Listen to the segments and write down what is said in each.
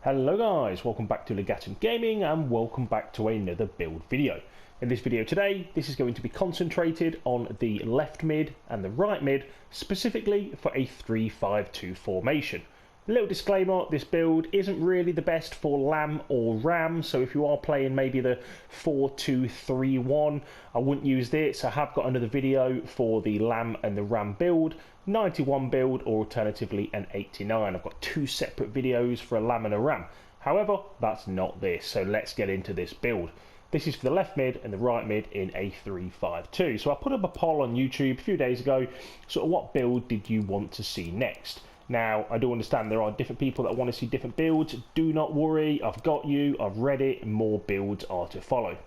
Hello guys, welcome back to Legatum Gaming and welcome back to another build video. In this video today, this is going to be concentrated on the left mid and the right mid, specifically for a 3-5-2 formation. A little disclaimer, this build isn't really the best for LAM or RAM, so if you are playing maybe the 4-2-3-1, I wouldn't use this. I have got another video for the LAM and the RAM build, 91 build or alternatively an 89. I've got two separate videos for a LAM and a RAM. However, that's not this, so let's get into this build. This is for the left mid and the right mid in a 3-5-2. So I put up a poll on YouTube a few days ago, sort of what build did you want to see next? Now, I do understand there are different people that want to see different builds. Do not worry, I've got you, I've read it, and more builds are to follow.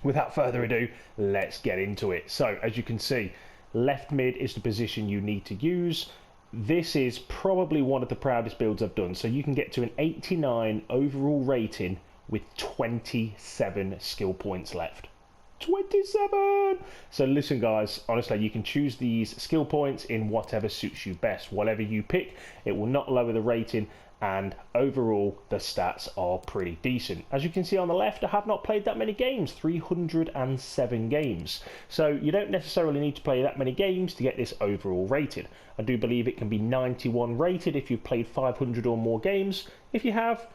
Without further ado, let's get into it. So, as you can see, left mid is the position you need to use. This is probably one of the proudest builds I've done. So you can get to an 89 overall rating with 27 skill points left. 27! So listen guys, honestly, you can choose these skill points in whatever suits you best. Whatever you pick, it will not lower the rating, and overall the stats are pretty decent. As you can see on the left, I have not played that many games, 307 games. So you don't necessarily need to play that many games to get this overall rated. I do believe it can be 91 rated if you've played 500 or more games. If you have,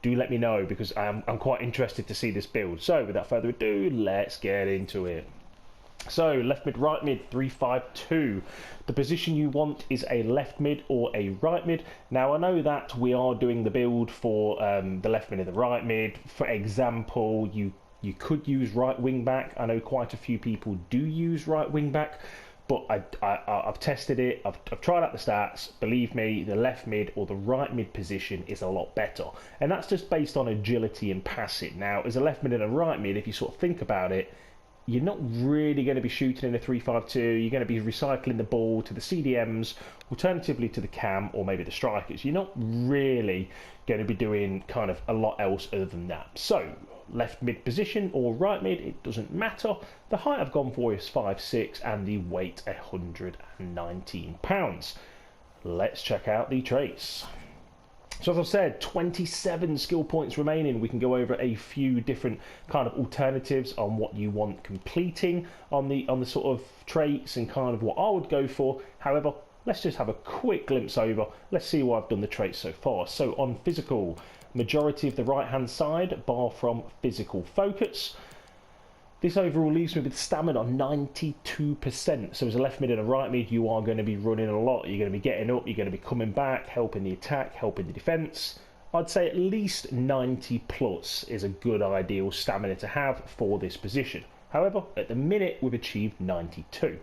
do let me know, because I'm quite interested to see this build. So without further ado, let's get into it. So left mid, right mid, 3-5-2. The position you want is a left mid or a right mid. Now I know that we are doing the build for the left mid and the right mid. For example, you could use right wing back. I know quite a few people do use right wing back, but I've tested it, I've tried out the stats. Believe me, the left mid or the right mid position is a lot better. And that's just based on agility and passing. Now, as a left mid and a right mid, if you sort of think about it, you're not really going to be shooting in a 3-5-2. You're going to be recycling the ball to the CDMs, alternatively to the cam or maybe the strikers. You're not really going to be doing kind of a lot else other than that. So, left mid position or right mid, it doesn't matter. The height I've gone for is 5'6" and the weight 119 pounds. Let's check out the traits. So as I've said, 27 skill points remaining. We can go over a few different kind of alternatives on what you want completing on the sort of traits and kind of what I would go for. However, let's just have a quick glimpse over. Let's see why I've done the traits so far. So on physical, majority of the right hand side, bar from physical focus. This overall leaves me with stamina on 92%. So as a left mid and a right mid, you are going to be running a lot. You're going to be getting up, you're going to be coming back, helping the attack, helping the defence. I'd say at least 90 plus is a good ideal stamina to have for this position. However, at the minute, we've achieved 92.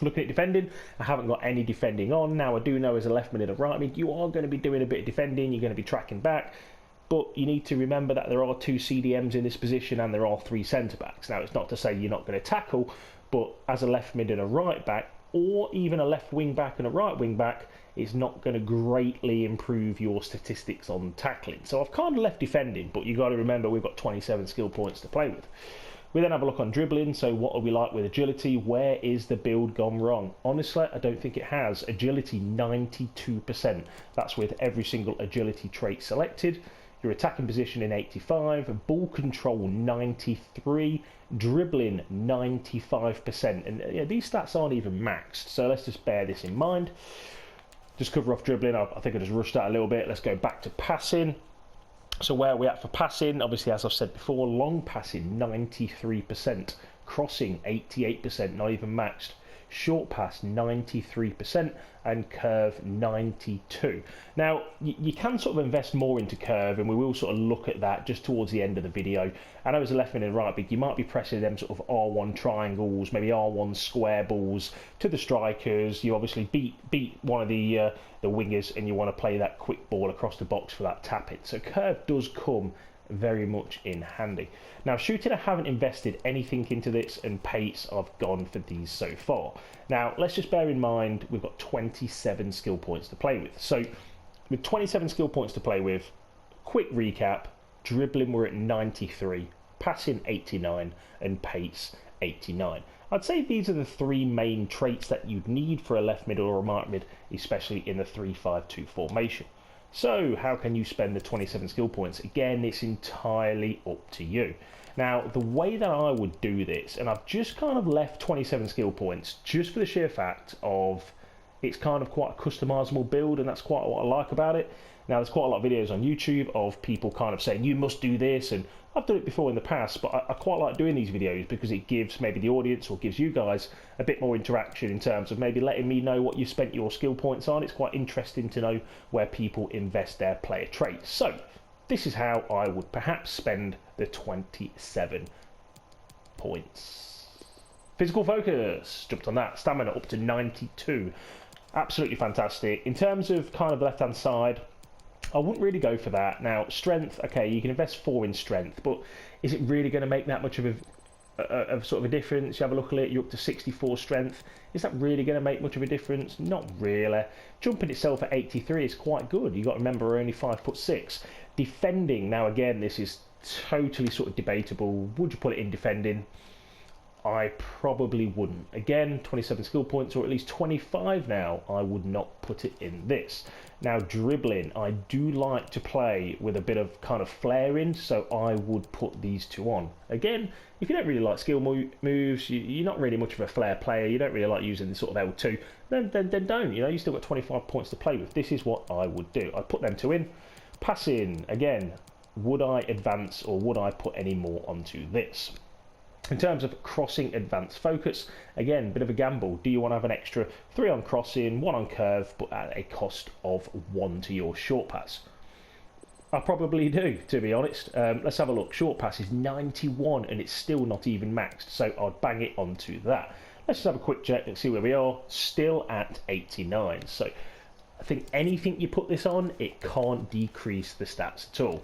Looking at defending, I haven't got any defending on. Now, I do know as a left mid and a right mid, you are going to be doing a bit of defending, you're going to be tracking back. But you need to remember that there are 2 CDMs in this position and there are 3 centre-backs. Now, it's not to say you're not going to tackle, but as a left mid and a right back, or even a left wing back and a right wing back, it's not going to greatly improve your statistics on tackling. So I've kind of left defending, but you've got to remember we've got 27 skill points to play with. We then have a look on dribbling. So what are we like with agility? Where is the build gone wrong? Honestly, I don't think it has. Agility 92%. That's with every single agility trait selected. Your attacking position in 85, ball control 93, dribbling 95%. And these stats aren't even maxed, so let's just bear this in mind. Just cover off dribbling. I think I just rushed that a little bit. Let's go back to passing. So where are we at for passing? Obviously, as I've said before, long passing 93%, crossing 88%, not even maxed. Short pass 93% and curve 92%. Now you can sort of invest more into curve, and we will sort of look at that just towards the end of the video. I know as a left mid and right mid, you might be pressing them sort of R1 triangles, maybe R1 square balls to the strikers. You obviously beat one of the wingers, and you want to play that quick ball across the box for that tap in. So curve does come very much in handy. Now shooting, I haven't invested anything into this, and pace I've gone for these so far. Now let's just bear in mind we've got 27 skill points to play with. So with 27 skill points to play with, quick recap: dribbling we're at 93, passing 89 and pace 89. I'd say these are the 3 main traits that you'd need for a left mid or a right mid, especially in the 3-5-2 formation. So how can you spend the 27 skill points? Again, it's entirely up to you. Now, the way that I would do this, and I've just kind of left 27 skill points just for the sheer fact of it's kind of quite a customizable build, and that's quite what I like about it. Now, there's quite a lot of videos on YouTube of people kind of saying, you must do this, and I've done it before in the past, but I quite like doing these videos because it gives maybe the audience or gives you guys a bit more interaction in terms of maybe letting me know what you spent your skill points on. It's quite interesting to know where people invest their player traits. So, this is how I would perhaps spend the 27 points. Physical focus, jumped on that. Stamina up to 92. Absolutely fantastic. In terms of kind of the left-hand side, I wouldn't really go for that. Now, strength, okay, you can invest 4 in strength, but is it really going to make that much of a sort of a difference? You have a look at it, you're up to 64 strength. Is that really going to make much of a difference? Not really. Jumping itself at 83 is quite good. You've got to remember we're only 5'6". Defending, now again, this is totally sort of debatable. Would you put it in defending? I probably wouldn't. Again, 27 skill points, or at least 25 now. I would not put it in this. Now, dribbling, I do like to play with a bit of kind of flair in, so I would put these 2 on. Again, if you don't really like skill moves, you're not really much of a flair player, you don't really like using the sort of L2, then don't. You know, you still got 25 points to play with. This is what I would do. I'd put them 2 in. Passing, again, would I advance or would I put any more onto this? In terms of crossing advanced focus, again, bit of a gamble. Do you want to have an extra 3 on crossing, 1 on curve, but at a cost of 1 to your short pass? I probably do, to be honest. Let's have a look. Short pass is 91 and it's still not even maxed, so I'd bang it onto that. Let's just have a quick check and see where we are. Still at 89. So I think anything you put this on, it can't decrease the stats at all.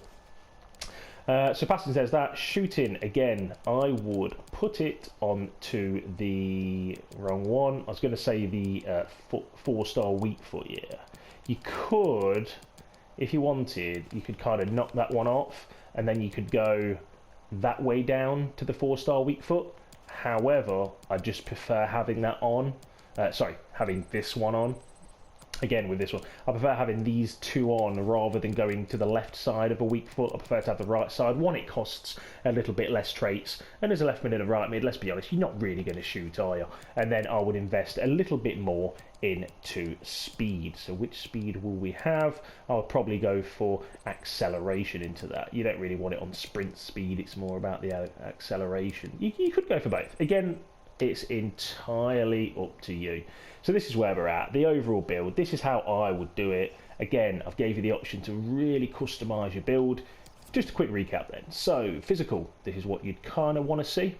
So passing says that. Shooting, again, I would put it onto the wrong one. I was going to say the 4-star weak foot, yeah. You could, if you wanted, you could kind of knock that one off and then you could go that way down to the 4-star weak foot. However, I just prefer having that on. Having this one on. Again, with this one, I prefer having these 2 on rather than going to the left side of a weak foot. I prefer to have the right side. One, it costs a little bit less traits, and as a left mid and a right mid, let's be honest, you're not really going to shoot, are you? And then I would invest a little bit more into speed. So which speed will we have? I would probably go for acceleration into that. You don't really want it on sprint speed, it's more about the acceleration. You could go for both. Again, it's entirely up to you. So this is where we're at. The overall build, this is how I would do it. Again, I've gave you the option to really customize your build. Just a quick recap then. So physical, this is what you'd kind of want to see.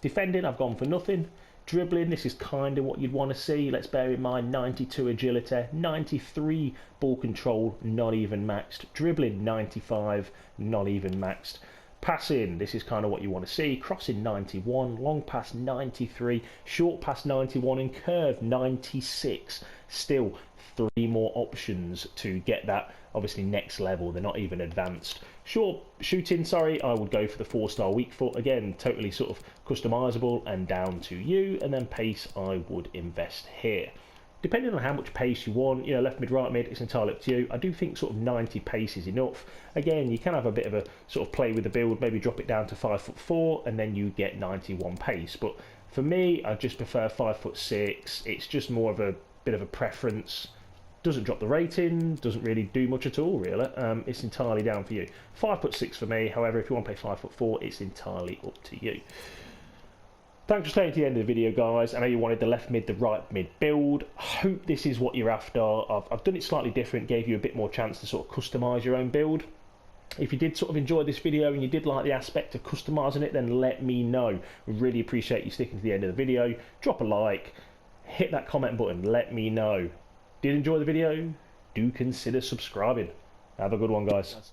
Defending, I've gone for nothing. Dribbling, this is kind of what you'd want to see. Let's bear in mind 92 agility, 93 ball control, not even maxed. Dribbling 95, not even maxed. Passing, this is kind of what you want to see. Crossing 91, long pass 93, short pass 91, and curve 96. Still 3 more options to get that obviously next level. They're not even advanced. Shooting, I would go for the 4-star weak foot. Again, totally sort of customizable and down to you. And then pace, I would invest here. Depending on how much pace you want, you know, left mid, right mid, it's entirely up to you. I do think sort of 90 pace is enough. Again, you can have a bit of a sort of play with the build, maybe drop it down to 5'4", and then you get 91 pace. But for me, I just prefer 5'6". It's just more of a bit of a preference. Doesn't drop the rating, doesn't really do much at all, really. It's entirely down for you. 5'6" for me. However, if you want to play 5'4", it's entirely up to you. Thanks for staying to the end of the video, guys. I know you wanted the left mid, the right mid build. I hope this is what you're after. I've done it slightly different, gave you a bit more chance to sort of customise your own build. If you did sort of enjoy this video and you did like the aspect of customising it, then let me know. We really appreciate you sticking to the end of the video. Drop a like, hit that comment button, let me know. Did you enjoy the video? Do consider subscribing. Have a good one, guys.